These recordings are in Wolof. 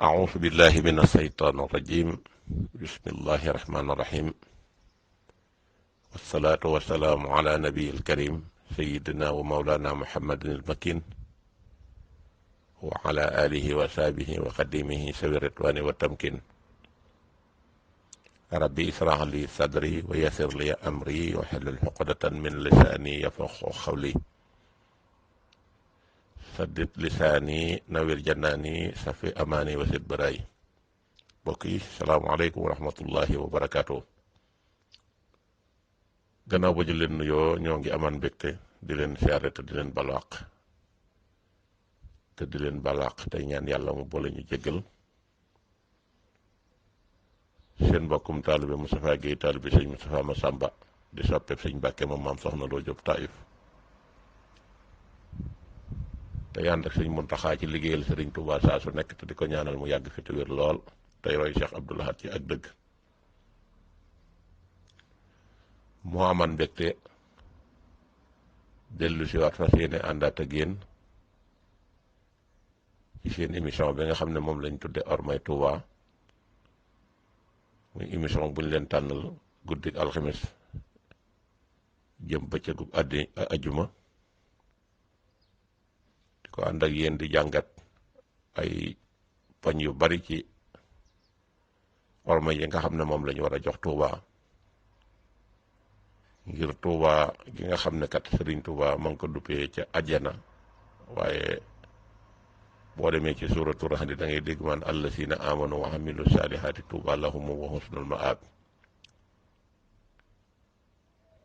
أعوذ بالله من الشيطان الرجيم بسم الله الرحمن الرحيم والصلاة والسلام على نبي الكريم سيدنا ومولانا محمد المكين وعلى آله وصحبه وخديمه سوي الرضوان والتمكين ربي اشرح لي صدري ويسر لي أمري واحلل عقدة من لساني يفقهوا قولي saddid lisaani nawir jannaani safi amaani wasit baraay mbokk yi salaamaaleykum wa rahmatullahi wa barakaatu. gannaaw ba ñu leen nuyoo ñoo ngi amaan mbégte di leen siyaare te di leen balwaq tey ñaan yàlla mu boole ñu jéggal seen mbokkum taalibe Moustapha Guèye taalibe sëñ Moustapha Massamba di soppeeb sëñ Mbàkke moom maam soxna Loo Jóob Taïf te yànd ak sëñ Muntaxaa ci liggéeyal sëriñ Tuubaa saa su nekk te di ko ñaanal mu yàgg fi te wér lool tey roy Cheikh Abdoul Ahad ci ak dëgg moo aman mbégte dellu si waat fas yéene àndaat ak yéen ci seen émission bi nga xam ne moom lañ tudde Ormay Touba muy émission buñ leen tànnal guddik alxames jëm bëccëgu ajjuma ko ànd ak yéen di jàngat ay poñ yu bari ci orma yi nga xam ne moom la ñu war a jox Touba ngir Touba gi nga xam ne kat Serigne Touba ma ngi ko duppee ca àjjana waaye boo demee ci suuratu Rahd da ngay dégg man allazina amanu wa amilu saalihaati Touba lahum wa husnul maab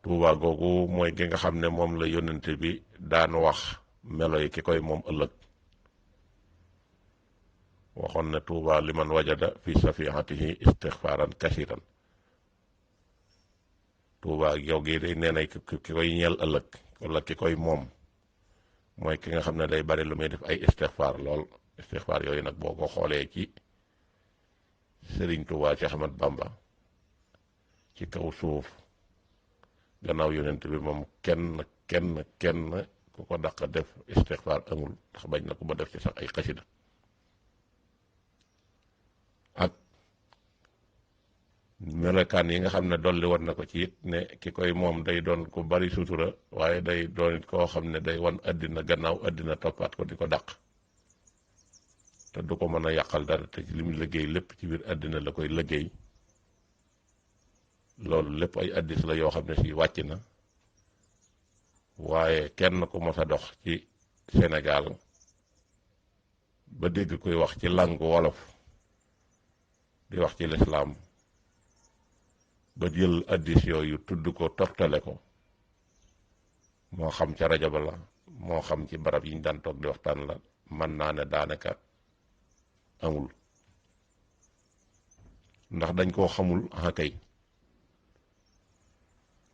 Touba googu mooy gi nga xam ne moom la yónnante bi daan wax melo yi ki koy moom ëllëg waxoon ne Tuuba liman wajada fi safiihatihi istixfaaran kasiran Tuuba yow gi day nee na ki koy ñeel ëllëg wala ki koy moom mooy ki nga xam ne day bari lu muy def ay istixfaar lool istixfaar yooyu nag boo ko xoolee ci Sëriñ Tuuba ci Ahmad Bamba ci kaw suuf gannaaw yonent bi moom kenn ku ko daq def istixfaar amul ndax bañ na ko ba def ci sax ay xasida ak melokaan yi nga xam ne dolli woon na ko ci it ne ki koy moom day doon ku bari sutura waaye day doon it koo xam ne day wan àddina gannaaw àddina toppaat ko di ko daq te du ko mën a yàqal dara te li mu liggéey lépp ci biir àddina la koy liggéey loolu lépp ay addis la yoo xam ne si wàcc na waaye kenn ku mos a dox ci Sénégal ba dégg koy wax ci langue wolof di wax ci lislaam ba jël addis yooyu tudd ko toftale ko moo xam ca rajo ba la moo xam ci barab yi ñu daan toog di waxtaan la mën naa ne daanaka amul ndax dañ koo xamul kay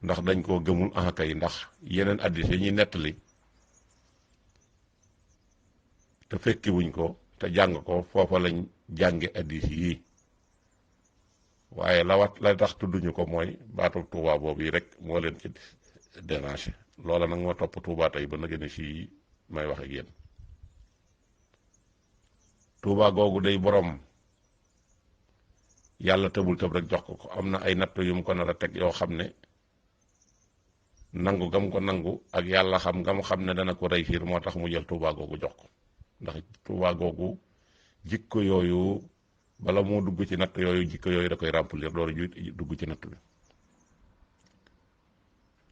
ndax dañ koo gëmul kay ndax yeneen addis yi ñuy nettali te fekki wuñ ko te jàng ko foofa lañ jànge addis yii waaye la tax tudduñu ko mooy baatu Tuuba boobu yi rek moo leen ci déranger loola nag moo topp Tuuba tey ba na gën a si may wax ak yéen Tuuba googu day borom yàlla tëbul tëb rek jox ko am na ay natt yu mu ko nar a teg yoo xam ne nangu gam ko nangu ak yàlla xam gam xam ne dana ko réussir moo tax mu jël Tuuba googu jox ko ndax Tuuba googu jikko yooyu bala moo dugg ci natt yooyu jikko yooyu da koy remplir loolu ju dugg ci natt bi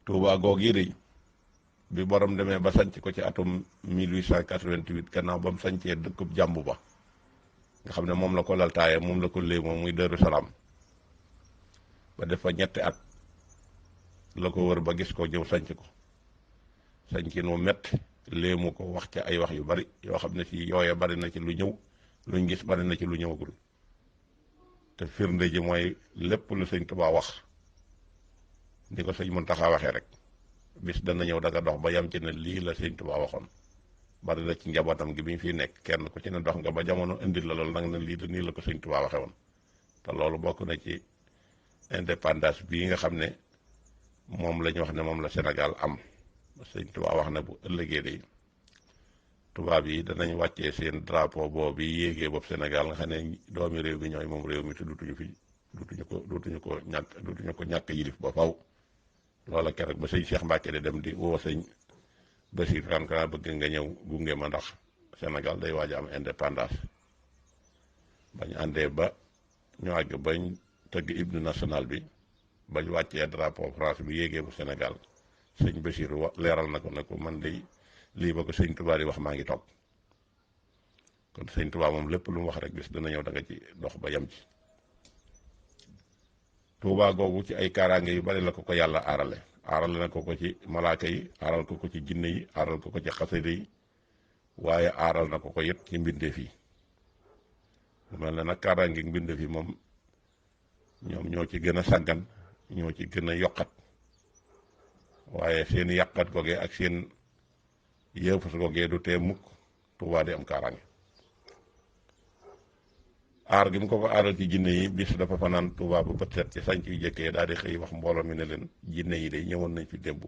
Tuuba googu yi bi borom demee ba sanc ko ci atum 1888 gannaaw ba mu sancee dëkkub jàmbu ba nga xam ne moom la ko laltaaye moom la ko léemoo muy Daaru Salaam ba def fa ñetti at la ko wër ba gis ko ñëw sanc ko sancin mu metti léemu ko wax ca ay wax yu bari yoo xam ne si yooya bari na ci lu ñëw luñ gis bari na ci lu ñëwagul te firnde ji mooy lépp lu sëñ Tuubaa wax ni ko sëñ Muntaxaa waxee rek bis dana ñëw da nga dox ba yam ci ne lii la sëñ Tuubaa waxoon bari na ci njabootam gi bi ñu fiy nekk kenn ku ci ne dox nga ba jamono indil la loolu nag ne lii de nii la ko sëñ Tuubaa waxee woon te loolu bokk na ci indépendance bii nga xam ne moom la ñu wax ne moom la Sénégal am sëñ Tuubaa wax ne bu ëllëgee de tubaab yi danañ wàccee seen drapeau boobu yéegee bopp Sénégal nga xam ne doomi réew mi ñooy moom réew mi te dutuñu ko ñàkk yilif ba faw loola keroog ba sëñ Cheikh Mbacke de dem di woo sëñ Bachir kan bëgg nga ñëw gunge ma ndax Sénégal day waaj a am indépendance bañ àndee ba ñu àgg bañ tëgg hymne national bi bañ wàccee drapeau France bi yéegee bu Sénégal sëñ Bachir leeral na ko ne ko man de lii ba ko sëñ Touba di wax maa ngi toog kon sëñ Touba moom lépp lu mu wax rek bis dana ñëw da nga ci dox ba yem ci. Touba googu ci ay kaaraange yu bari la ko yàlla aarale na ko ci malaaka yi aaral ko ci jinne yi aaral ko ci xasida yi waaye aaral na ko yëpp ci mbindeef yi mu mel ne nag kaaraange mbindeef yi moom ñoom ñoo ci gën a sàggan ñoo ci gën a yokkat waaye seen yàqat googee ak seen yëfus googee du tee mukk Touba di am kaaraange aar gi mu ko aaral ci jinne yi bis dafa fanaan Touba ba bët set ci sànc yu jëkkee daal di xëy wax mbooloo mi ne leen jinne yi de ñëwoon nañ fi démb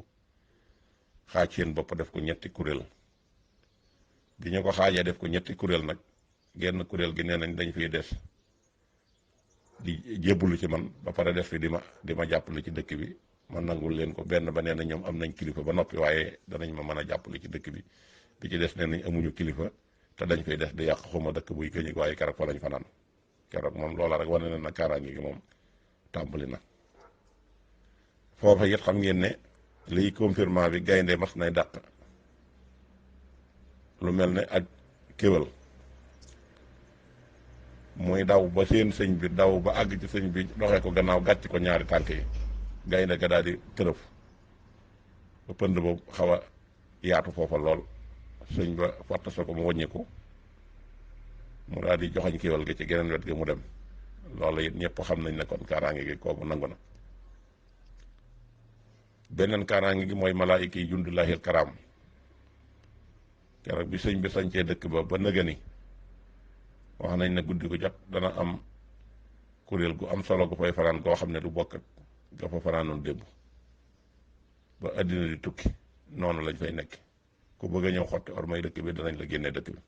xaaj seen bopp def ko ñetti kuréel bi ñu ko xaajee def ko ñetti kuréel nag genn kuréel gi nee nañ dañ fiy des di jébbalu ci man ba pare def fi di ma jàppale ci dëkk bi ma nangul leen ko benn ba nee na ñoom am nañ kilifa ba noppi waaye danañ ma mën a jàppale ci dëkk bi bi ci des nee nañ amuñu kilifa te dañ fay des di yàq xuma dëkk buy këñig waaye keroog fa lañ fanaan keroog moom loola rek wane na na kaaraange gi moom tàmbali na foofa it xam ngeen ne liy confirmation bi gaynde mas nay dàq lu mel ne ak kéwél muy daw ba seen sëñ bi daw ba àgg ci sëñ bi doxee ko gannaaw gàcc ko ñaari tànk yi gaynde ga daal di tërëf ba pënd boobu xaw a yaatu foofa lool sëñ ba fàtta sa ko mu wàññiku mu daal di joxañ kéwél gi ci geneen wet gi mu dem loolu it ñëpp xam nañ ne kon kaaraange gi kooku nangu na beneen kaaraange gi mooy malaayika yi jundullahil karaam keroog bi sëñ bi sañcee dëkk ba nëgëni wax nañ ne guddi gu jot dana am kuréel gu am solo gu fay fanaan goo xam ne du bokk ga fa fanaanoon démb ba àddina di tukki noonu lañ fay nekk ku bëgg a ñëw xotti ormay dëkk bi danañ la génne dëkk bi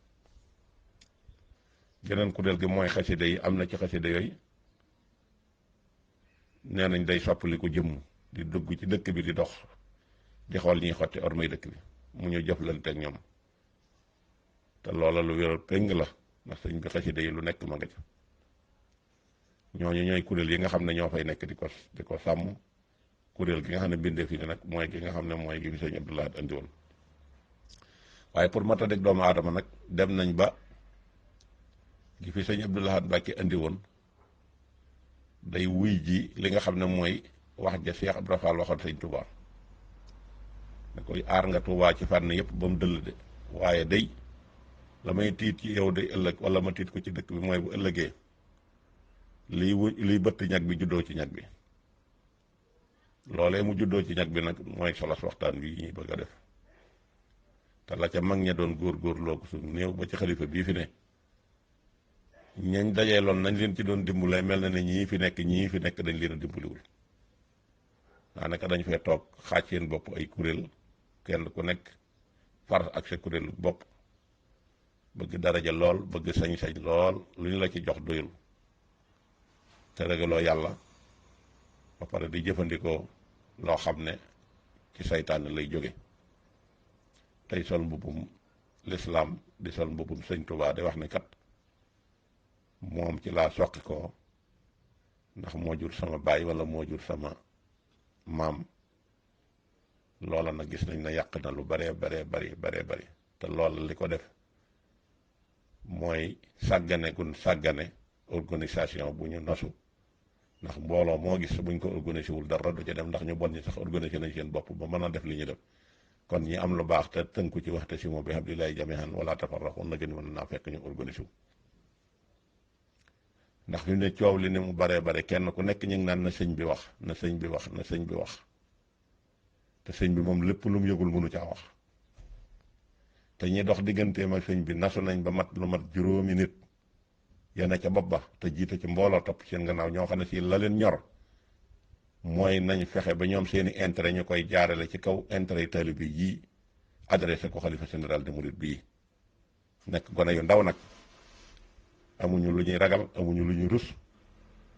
geneen kuréel gi mooy xasida yi am na ci xasida yooyu nee nañ day soppaliku jëmm di dugg ci dëkk bi di dox di xool ñuy xotti ormay dëkk bi mu ñu jëflante ak ñoom te loola lu wér péng la ndax sëñ bi xasida yi lu nekk ma nga ca ñooñu ñooy kuréel yi nga xam ne ñoo fay nekk di ko sàmm kuréel gi nga xam ne bindee fi ne nag mooy gi nga xam ne mooy gi fi sëñ Abdou Lahad andi woon waaye pour mata dégg doomu aadama nag dem nañ ba gi fi sëñ Abdou Lahad Mbacke andi woon day wuy ji li nga xam ne mooy wax ja Cheikh Ibra Fall waxoon sëñ Touba ne koy aar nga Touba ci fànn yëpp ba mu dëll de waaye day la may tiit ci yow day ëllëg wala ma tiit ko ci dëkk bi mooy bu ëllëgee liy bëtt ñag bi juddoo ci ñag bi loolee mu juddoo ci ñag bi nag mooy solos waxtaan bi ñuy bëgg a def te la ca mag ña doon góorgóorloo ko suñu néew ba ci xalifa bii fi ne ñañ dajee loon nañ leen ci doon dimbale mel na ne ñii fi nekk dañ leen a dimbaliwul daanaka dañ fee toog xaaj seen bopp ay kuréel kenn ku nekk far ak sa kuréelu bopp bëgg daraja lool bëgg sañ-sañ lool lu ñu la ci jox doyul te ragaloo yàlla ba pare di jëfandikoo loo xam ne ci saytaane lay jóge tey sol mbubbum lislaam di sol mbubbum sëñ Tuubaa di wax ne kat moom ci laa soqi ko ndax moo jur sama baay wala moo jur sama maam loola nag gis nañ ne yàq na lu baree bari te loola li ko def mooy sàggane organisation bu ñu nosu ndax mbooloo moo gis buñ ko organisé wul dara du ci dem ndax ñu bon ñi sax organisé nañ seen bopp ba mën a def li ñu def kon ñi am lu baax te tënku ci waxte si moom bi hablillahi jami'an wala tafarraqu na gën mën naa fekk ñu organisé wu ndax ñu ne coow li ne mu bare kenn ku nekk ñu ngi naan na sëñ bi wax na sëñ bi wax te sëñ bi moom lépp lu mu yëgul mënu caa wax te ñi dox digganteem ak sëñ bi nasu nañ ba mat lu mat juróomi nit yana ca bopp ba te jiite ci mbooloo topp seen gannaaw ñoo xam ne si la leen ñor mooy nañ fexe ba ñoom seeni intérêt ñu koy jaarale ci kaw intérêt taalibe bi yii adressé ko xalifa général de Mouride bii nekk gone yu ndaw nag amuñu lu ñuy ragal amuñu lu ñuy rus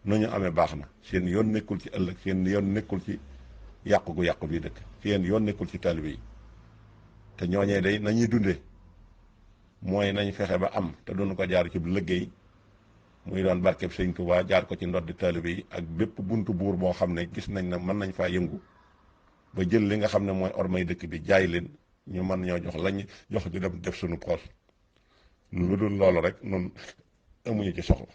nu ñu amee baax na seen yoon nekkul ci ëllëg seen yoon nekkul ci yàqu gu yàqu bi dëkk seen yoon nekkul ci taalibe yi te ñooñee day nañuy dundee mooy nañ fexe ba am te duñu ko jaar ci liggéey muy doon barkeb sëñ Tuubaa jaar ko ci ndoddi taalibe yi ak bépp buntu buur boo xam ne gis nañ ne mën nañ faa yëngu ba jël li nga xam ne mooy ormay dëkk bi jaay leen ñu mën ñoo jox lañ jox ñu dem def suñu poos lu dul loolu rek nun amuñu ci soxla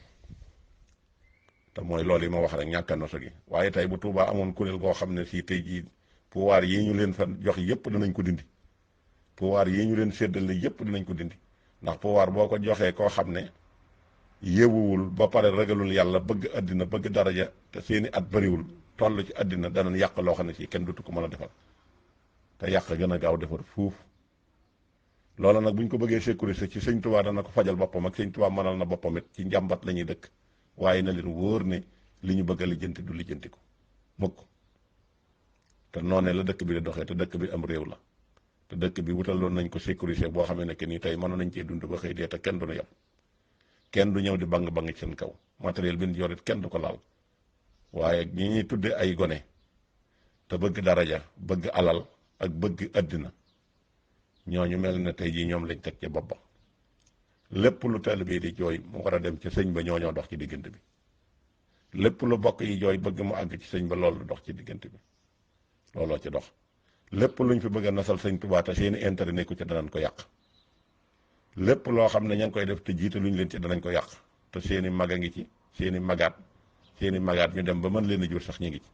te mooy loolu yi ma wax rek ñàkk a noso gi waaye tey bu Tuubaa amoon kuréel goo xam ne si tey jii pouvoir yi ñu leen fa jox yëpp danañ ko dindi pouvoir yi ñu leen séddale yëpp dinañ ko dindi ndax pouvoir boo ko joxee koo xam ne yéewuwul ba pare ragalul yàlla bëgg àddina bëgg daraja te seeni at bariwul toll ci àddina danañ yàq loo xam ne si kenn dutu ko mën a defar te yàq gën a gaaw defar fuuf loola nag bu ñu ko bëggee sécuriser ci sëñ Tuubaa dana ko fajal boppam ak sëñ Tuubaa mënal na boppam it ci njàmbat la ñuy dëkk waaye na leen wóor ne li ñu bëgg a lijjanti du lijjanti ko mukk te noonee la dëkk bi di doxee te dëkk bi am réew la te dëkk bi wutaloon nañ ko sécuriser boo xamee ne que ni tey mënoon nañ cee dund ba xëy dee te kenn du nu yem kenn du ñëw di bang ci seen kaw matériel bi ñu yor it kenn du ko laal waaye ñi ñuy tudde ay gone te bëgg daraja bëgg alal ak bëgg àddina ñooñu mel ne tey jii ñoom lañ teg ca bopp ba lépp lu taalibe bi di jooy mu war a dem ci sëñ ba ñoo dox ci diggante bi lépp lu bokk yi jooy bëgg mu àgg ci sëñ ba loolu dox ci diggante bi looloo ci dox lépp luñ fi bëgg a nasal sëñ Tuubaa te seeni intérêt nekku ci danañ ko yàq lépp loo xam ne ña ngi koy def te jiite luñ leen ci danañ ko yàq te seeni mag a ngi ci seeni magaat ñu dem ba mën leen a jur sax ñu ngi ci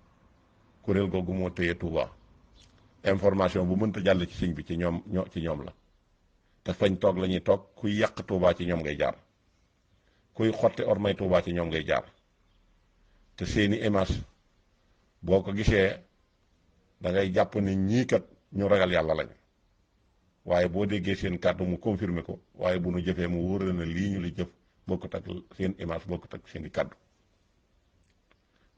kuréel googu moo téye Tuubaa information bu mënta jàll ci sëñ bi ci ñoom la te fañ toog la ñuy toog kuy yàq Tuubaa ci ñoom ngay jaar kuy xotti ormay Tuubaa ci ñoom ngay jaar te seeni image boo ko gisee da ngay jàpp ne ñii kat ñu ragal yàlla lañ waaye boo déggee seen kàddu mu confirmer ko waaye bu nu jëfee mu wóor na lii ñu li jëf bokkut ak seen image bokkut ak seen i kàddu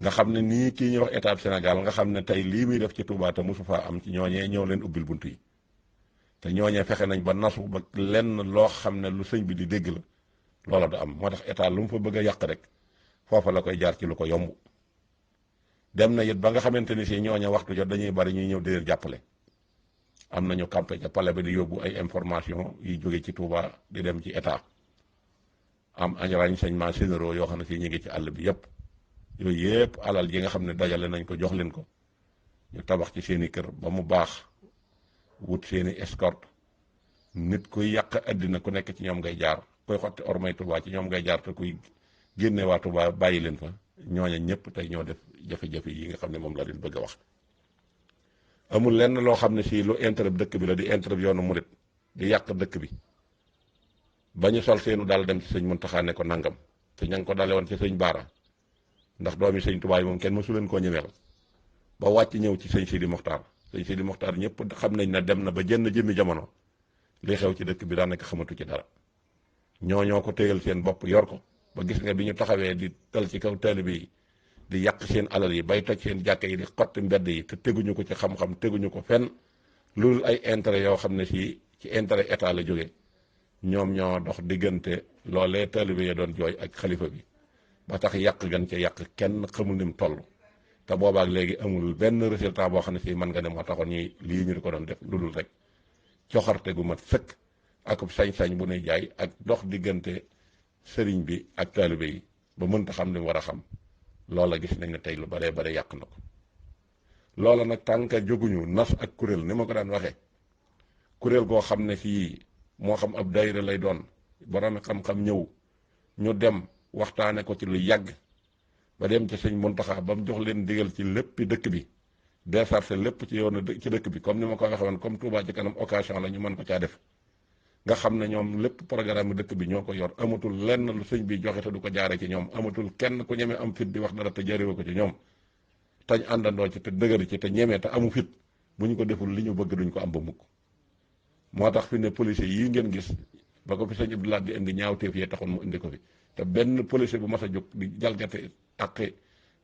nga xam ne nii kii ñuy wax état du Sénégal nga xam ne tey lii muy def ci Touba te mosu faa am ci ñooñee ñëw leen ubbil bunt yi te ñooñee fexe nañ ba nasu ba lenn loo xam ne lu sëñ bi di dégg la loola du am moo tax état lu mu fa bëgg a yàq rek foofa la koy jaar ci lu ko yomb dem na it ba nga xamante ni si ñooña waxtu jot dañuy bari ñuy ñëw di leen jàppale am nañu campé ca palais bi di yóbbu ay information yi jóge ci Touba di dem ci état am ay renseignements généraux yoo xam ne si ñu ngi ci àll bi yépp yooyu yëpp alal yi nga xam ne dajale nañ ko jox leen ko ñu tabax ci seeni kër ba mu baax wut seeni escorte nit kuy yàq àddina ku nekk ci ñoom ngay jaar koy xotti ormay Touba ci ñoom ngay jaar te kuy génne waa Touba bàyyi leen fa ñooña ñëpp tey ñoo def jafe-jafe yi nga xam ne moom la leen bëgg a wax amul lenn loo xam ne si lu intérêt dëkk bi la di intérêt yoonu murit di yàq dëkk bi ba ñu sol seenu daal dem ci sëñ Muntaxa ne ko nangam te ña ngi ko dale woon ci sëñ Baara ndax doomi sëñ Tuubaa yi moom kenn mësu leen koo ñemeel ba wàcc ñëw ci sëñ Sidi Moxtaar sëñ Sidi Moxtaar ñëpp xam nañ ne dem na ba jënn jëmmi jamono li xew ci dëkk bi daanaka xamatu ci dara ñoo ko téyal seen bopp yor ko ba gis nga bi ñu taxawee di dal ci kaw taalibe yi di yàq seen alal yi bay toj seen jàkka yi di xotti mbedd yi te teguñu ko ci xam-xam teguñu ko fenn loolu ay intérêt yoo xam ne si ci intérêt état la jóge ñoom ñoo dox diggante loolee taalibe yi doon jooy ak xalifa bi ba tax yàq gan ca yàq kenn xamul ni mu toll te boobaak léegi amul benn résultat boo xam ne si mën nga ne moo taxoon ñuy lii ñu di ko doon def lu dul rek coxarte gu mat sëkk akub sañ-sañ bu nuy jaay ak dox diggante sëriñ bi ak taalibe yi ba mënta xam li mu war a xam loola gis nañ ne tey lu baree bare yàq na ko loola nag tànka jóguñu nas ak kuréel ni ma ko daan waxee kuréel goo xam ne fii moo xam ab daayira lay doon borom xam-xam ñëw ñu dem waxtaane ko ci lu yàgg ba dem ci sëñ Muntaxa ba mu jox leen digal ci léppi dëkk bi déchargé lépp ci yoonu ci dëkk bi comme ni ma ko waxee woon comme Touba ci kanam occasion la ñu mën ko caa def nga xam ne ñoom lépp programme dëkk bi ñoo ko yor amatul lenn lu sëñ bi joxe te du ko jaare ci ñoom amatul kenn ku ñeme am fit di wax dara te jarewu ko ci ñoom tañ àndandoo ci te dëgër ci te ñeme te amu fit bu ñu ko deful li ñu bëgg duñ ko am ba mukk moo tax fi ne policier yi ngeen gis ba ko fi sëñ Abdoulaye di indi ñaawteef yee taxoon mu indi ko fi te benn policier bu mas a jóg di jalgate ak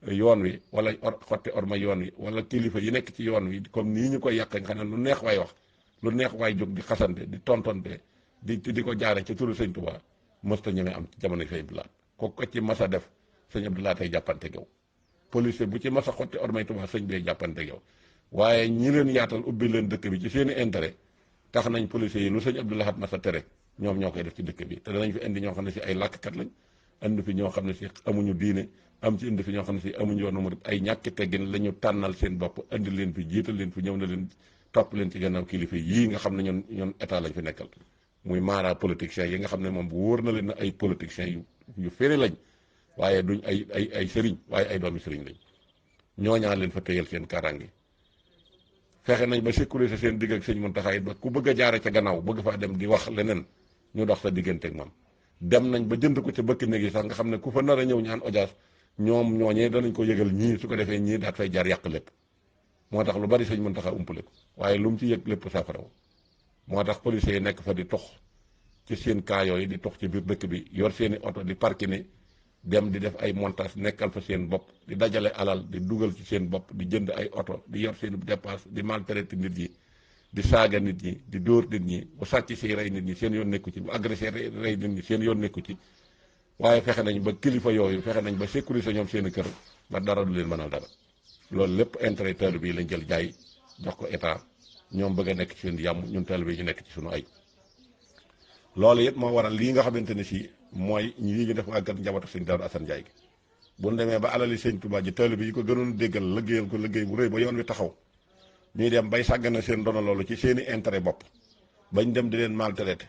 yoon wi wala xotti orma yoon wi wala kilifa yi nekk ci yoon wi comme nii ñu koy yàq nga xam ne lu neex waay wax lu neex waay jóg di xasante di tontonte di ko jaare ci turu sëñ Tuubaa mësta ñeme am ci jamono sëñ Abdou Lahad ko ci mas a def sëñ Abdou Lahad ay jàppante yow police bu ci mas a xotti ormay Tuubaa sëñ bi jàppante yow waaye ñi leen yaatal ubbi leen dëkk bi ci seeni intérêt tax nañ police yi lu sëñ Abdou Lahad mas a tere ñoom ñoo koy def ci dëkk bi te danañ fi indi ñoo xam ne si ay làkkat lañ indi fi ñoo xam ne si amuñu diine am ci indi fi ñoo xam ne si amuñu yoonu murit ay ñàkki teggin la ñu tànnal seen bopp indi leen fi jiital leen fi ñëw na leen topp leen ci gannaaw kilifa yii nga xam ne ñoon état lañ fi nekkal muy maara politiciens yi nga xam ne moom bu wóor na leen na ay politiciens yu fere lañ waaye duñ ay sëriñ waaye ay doomi sëriñ lañ ñooñaa leen fa téyal seen kaaraange fexe nañ ba sécuriser seen digg ak sëñ Muntaxa it ba ku bëgg a jaare ca gannaaw bëgg faa dem di wax leneen ñu dox sa diggante ak moom dem nañ ba jënd ko ca bëkk néeg yi sax nga xam ne ku fa nar a ñëw ñaan audience ñoom ñooñee danañ ko yëgal ñii su ko defee ñii daat fay jaar yàq lépp moo tax lu bari sëñ Muntaxa umpale ko waaye lu mu ci yëg lépp saafaraw moo tax policiers yi nekk fa di tox ci seen kaa yooyu di tox ci biir dëkk bi yor seeni oto di parkiner dem di def ay montage nekkal fa seen bopp di dajale alal di dugal ci seen bopp di jënd ay oto di yor seen dépasse di maltraiter nit ñi di saaga nit ñi di dóor nit ñi bu sàcc si rey nit ñi seen yoon nekku ci bu agressé rey nit ñi seen yoon nekku ci waaye fexe nañ ba kilifa yooyu fexe nañ ba sécuriser ñoom seen kër ba dara du leen mënal dara loolu lépp intérêt taalibe bi lañ jël jaay jox ko état ñoom bëgg a nekk ci seen yàmm ñun taalibe bi ñu nekk ci suñu ay loolu it moo waral lii nga xamante ne si mooy ñii ñu def waa kat njabootu sëñ Daaru Asan Njaay gi bu ñu demee ba alali sëñ Tuubaa ji taalibe yi ko gënoon déggal liggéeyal ko liggéey bu rëy ba yoon wi taxaw ñuy dem bay sàggana seen doona loolu ci seeni intérêt bopp bañ dem di leen maltraité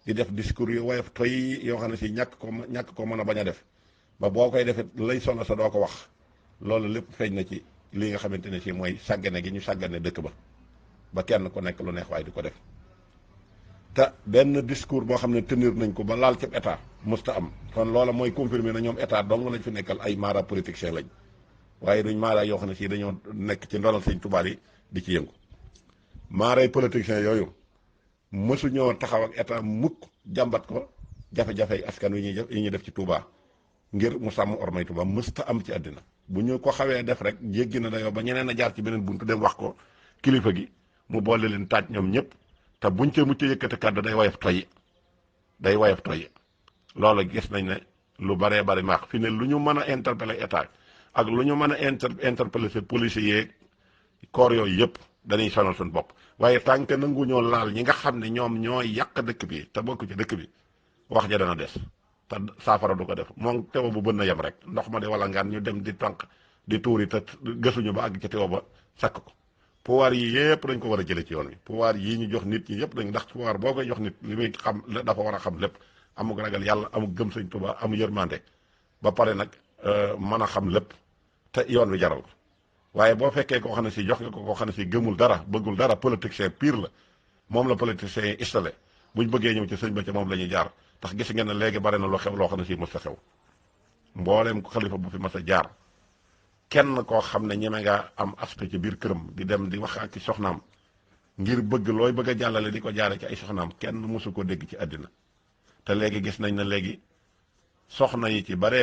di def discours yu woyof toy yoo xam ne si ñàkk ko mën a bañ a def ba boo koy defee lay solo sa doo ko wax loolu lépp feeñ na ci lii nga xamante ne si mooy sàggane gi ñu sàggane dëkk ba kenn ku nekk lu neex waaye di ko def te benn discours boo xam ne tenir nañ ko ba laal ci état musta am kon loola mooy confirmer na ñoom état dong lañ fi nekkal ay mara politicien lañ waaye duñ mara yoo xam ne si dañoo nekk ci ndonal sëñ Tuubaa yi di ci yëngu maaray politiciens yooyu mësu ñoo taxaw ak état mukk jàmbat ko jafe-jafe askan wi ñuy def ci Touba ngir mu sàmm ormay Touba mësta am ci àddina bu ñu ko xawee def rek jéggi na dayoo ba ñeneen a jaar ci beneen buntu dem wax ko kilifa gi mu boole leen taaj ñoom ñëpp te buñ ca mucc yëkkati kàddu day wayaf toy loolu gis nañ ne lu baree bari maax fi ne lu ñu mën a interpeller état ak lu ñu mën a interpeller seen policiers yeeg corps yooyu yëpp dañuy sonal suñu bopp waaye tànk nangu ñoo laal ñi nga xam ne ñoom ñooy yàq dëkk bi te bokk ci dëkk bi wax ja dana des te saafara du ko def moom teewa bu bën na yem rek ndox ma de wala ngaan ñu dem di tànk di tuuri te gësuñu ba àgg ci teewa ba sakk ko pouvoir yi yëpp dañ ko war a jële ci yoon wi pouvoir yi ñu jox nit ñi yëpp dañ ndax pouvoir boo koy jox nit li muy xam dafa war a xam lépp amuk ragal yàlla amuk gëm sëñ Tuubaa amu yërmande ba pare nag mën a xam lépp te yoon wi jaral ko waaye boo fekkee koo xam ne si jox nga ko koo xam ne si gëmul dara bëggul dara politicien pire la moom la politicien yi installé buñ bëggee ñëw ci sëñ ba ca moom la ñuy jaar tax gis ngeen ne léegi bari na lu xew loo xam ne si mës a xew mbooleem xalifa bu fi mas a jaar kenn koo xam ne ñeme nga am aspect ci biir këram di dem di wax ak ci soxnaam ngir bëgg looy bëgg a jàllale di ko jaare ci ay soxnaam kenn mosu ko dégg ci àddina te léegi gis nañ ne léegi soxna yi ci bari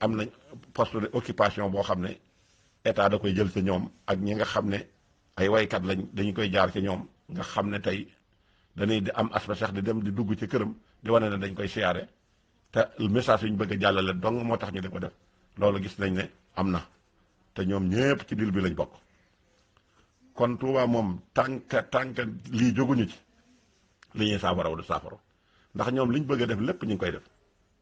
am nañ poste de occupation boo xam ne état da koy jël ci ñoom ak ñi nga xam ne ay waykat lañ dañu koy jaar ci ñoom nga xam ne tey dañuy di am aspect sax di dem di dugg ci këram di wane ne dañ koy siyaare te message yu ñu bëgg a jàllale dong moo tax ñu di ko def loolu gis nañ ne am na te ñoom ñëpp ci dil bi lañ bokk kon Touba moom tànk lii jóguñu ci li ñuy saafaraw du saafaro ndax ñoom liñ bëgg a def lépp ñu ngi koy def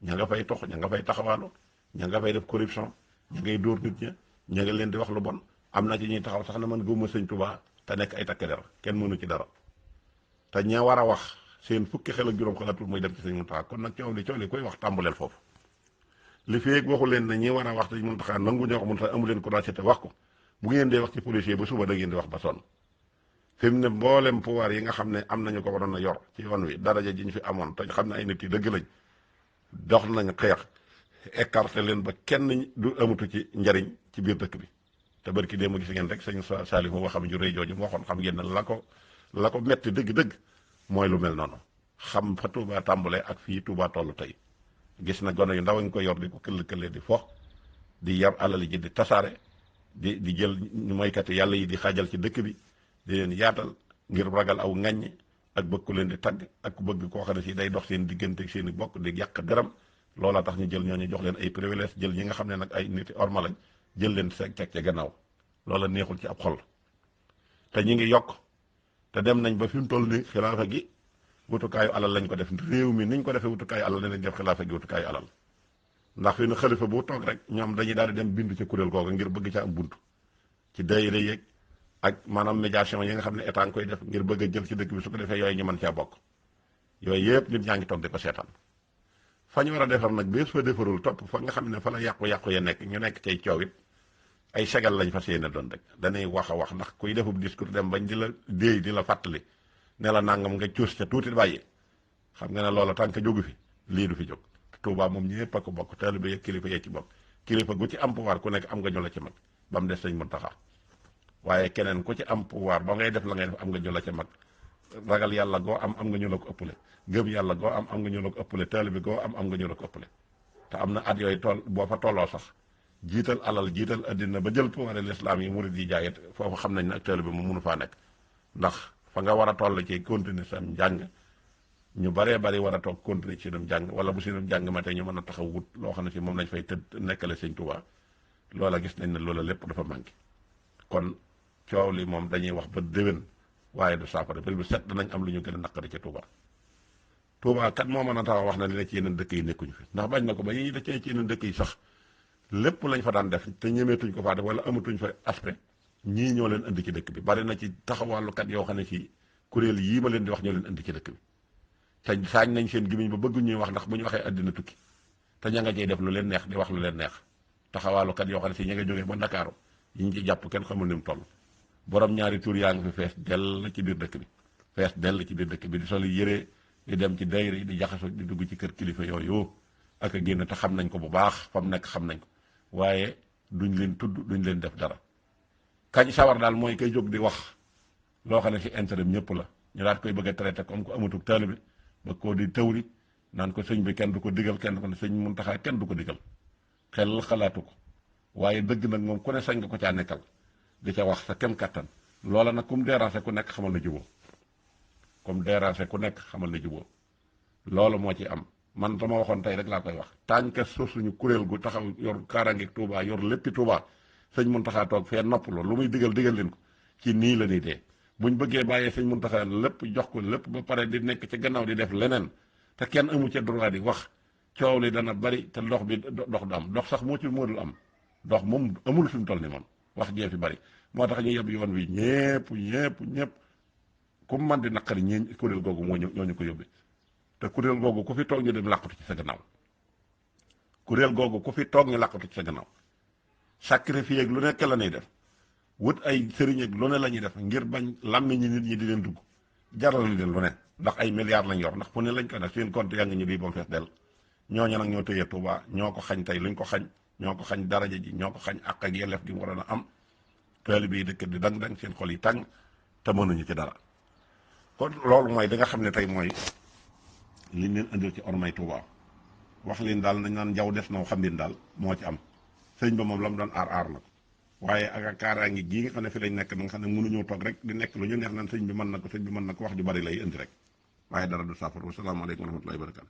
ña nga fay tox ña nga fay taxawaalu ña nga fay def corruption ña ngay dóor nit ña ña nga leen di wax lu bon am na ci ñuy taxaw sax na man gëmuma sëñ Touba te nekk ay takk der kenn mënu ci dara te ña war a wax seen fukki xel ak juróom xalaatul muy dem ci sëñ Muntaxa kon nag coow li koy wax tàmbuleel foofu li feeg waxu leen ne ñi war a wax sëñ Muntaxa nangu ñoo wax Muntaxa amu leen courage te wax ko bu ngeen dee wax ci policier ba suba da ngeen di wax ba sonn fi mu ne mboolem pouvoir yi nga xam ne am nañu ko waroon a yor ci yoon wi daraja ji ñu fi amoon te xam ne ay nit yi dëgg lañ dox nañ xeex écarté leen ba kenn du amatu ci njariñ ci biir dëkk bi te barki démb gis ngeen rek sëñ Saliou moo xam ju rëy jooju mu waxoon xam ngeen ne la ko metti dëgg-dëgg mooy lu mel noonu xam fa Touba tàmbalee ak fii Touba tollu tey gis na gone yu ndaw a ngi ko yor di ko këll-këllee di fo di yar alal ji di tasaare di jël moykat yàlla yi di xaajal ci dëkk bi di leen yaatal ngir ragal aw ŋàññ ak bëgg ku leen di tagg ak bëgg koo xam ne si day dox seen diggante ak seen i bokk di yàq deram loola tax ñu jël ñooñu jox leen ay privilège jël ñi nga xam ne nag ay nit orma lañ jël leen teg ca gannaaw loola neexul ci ab xol te ñi ngi yokk te dem nañ ba fi mu toll nii xilaafa gi wutukaayu alal lañ ko def réew mi niñ ko defee wutukaayu alal dinañ def xilaafa gi wutukaayu alal ndax fi nu xalifa bu toog rek ñoom dañuy daal di dem bindu ci kuréel googu ngir bëgg ca am buntu ci daayira yeeg ak maanaam médiation yi nga xam ne état nga koy def ngir bëgg a jël ci dëkk bi su ko defee yooyu ñu mën caa bokk yooyu yëpp nit ñaa ngi toog di ko seetaan fa ñu war a defar nag bés fa defarul topp fa nga xam ne fa la yàqu-yàqu ya nekk ñu nekk cay coow it ay segal lañ fas yéene doon rek dañuy wax a wax ndax kuy defub discours dem bañ di la déey di la fàttali ne la nangam nga cuus ca tuuti bàyyi xam nga ne loola tànk jógu fi lii du fi jóg Touba moom ñëpp a ko bokk taalibe yi kilifa yee ci bokk kilifa gu ci am pouvoir ku nekk am nga ñu la ci mag ba mu des sëñ Muntaxa waaye keneen ku ci am pouvoir ba ngay def la ngay def am nga ñu la ca mag ragal yàlla goo am nga ñu la ko ëppale gëm yàlla goo am nga ñu la ko ëppale taalibe goo am nga ñu la ko ëppale te am na at yooyu tool boo fa tolloo sax jiital alal jiital addina ba jël pouvoir l'islam yi murid yi jaayet foofu xam nañ ne ak taalibe mu mënu faa nekk ndax fa nga war a toll ci continuer sam njàng ñu baree bari war a toog continuer ci seenum jàng wala bu seenum jàng ma tey ñu mën a taxaw wut loo xam ne si moom lañ fay tëdd nekkale sëñ Tuubaa loola gis nañ ne loola lépp dafa manqué kon coow li moom dañuy wax ba déwén waaye du saafara bés bu set danañ am lu ñu gën a naqari ca Tuubaa Tuubaa kat moo mën a taxaw wax na li ne ci yeneen dëkk yi nekkuñu fi ndax bañ na ko ba yi da ci yeneen dëkk yi sax lépp lañ fa daan def te ñemeetuñ ko faa def wala amatuñ fa aspect ñii ñoo leen indi ci dëkk bi bari na ci taxawàllukat yoo xam ne si kuréel yii ma leen di wax ñoo leen indi ci dëkk bi te saañ nañ seen gimiñ ba bëgg ñuy wax ndax bu ñu waxee àddina tukki te ña nga cey def lu leen neex di wax lu leen neex taxawàllukat yoo xam ne si ña nga jógee ba Ndakaaru yi ñu ci jàpp kenn xamul ni mu toll borom ñaari tur yaa ngi fi fees dell ci biir dëkk bi fees dell ci biir dëkk bi di sol yére di dem ci dayra yi di jaxasoo di dugg ci kër kilifa yooyu ak a génn te xam nañ ko bu baax fa mu nekk xam nañ ko waaye duñ leen tudd duñ leen def dara kañ sawar daal mooy kay jóg di wax loo xam ne ci intérêt ñëpp la ñu daal koy bëgg a traité comme ko amatul taalibe ba koo di tawri naan ko sëñ bi kenn du ko digal kenn ko ne sëñ Muntaxa kenn du ko digal xel xalaatu ko waaye dëgg nag moom ku ne sañ nga ko caa nekkal di ca wax sa kem kattan loola nag kum déranger ku nekk xamal na juboo comme déranger ku nekk xamal na juboo loolu moo ci am man dama waxoon tey rek laa koy wax tànk suñu kuréel gu taxaw yor kaaraangeeg Touba yor léppi Touba sëñ Muntaxa toog fee noppaloo lu muy digal leen ko ci nii la ñuy dee buñ bëggee bàyyee sëñ Muntaxa lépp jox ko lépp ba pare di nekk ci gannaaw di def leneen te kenn amu ca droit di wax coow li dana bari te dox bi dox du am dox sax moo dul am dox moom amul fi mu toll ni moom wax jee fi bari moo tax ñu yeb yoon wi ñëpp ku man di naqari ñee kuréel googu ñoo ñu ko yóbbee te kuréel googu ku fi toog ñu dem làqatu ci sa gannaaw kuréel googu ku fi toog ñu làqatu ci sa gannaaw sacrifice ak lu nekk la ñuy def wut ay sëriñ ak lu ne la ñuy def ngir bañ làmmi ñi nit ñi di leen dugg jaral na leen lu ne ndax ay milliards lañ yor ndax fu ne lañ ko def seen compte yaa ngi ñu di ba mu fees del ñooñu nag ñoo tëyee Touba ñoo ko xañ tey luñ ko xañ ñoo ko xañ daraja ji ñoo ko xañ àq ak yelleef gi mu waroon a am taalibe yi dëkk di dang-dang seen xol yi tàng te mënuñu ci dara kon loolu mooy da nga xam ne tey mooy liñ leen indil ci ormay Touba wax leen daal nañ naan njaw des na xam leen daal moo ci am sëñ ba moom la mu doon aar na ko waaye ak kaaraange gii nga xam ne fi lañ nekk da nga xam ne mënuñoo toog rek di nekk lu ñu neex naan sëñ bi mën na ko wax ju bari lay indi rek waaye dara du saafara wasalaamaaleykum wa rahmatullahi wa barakatu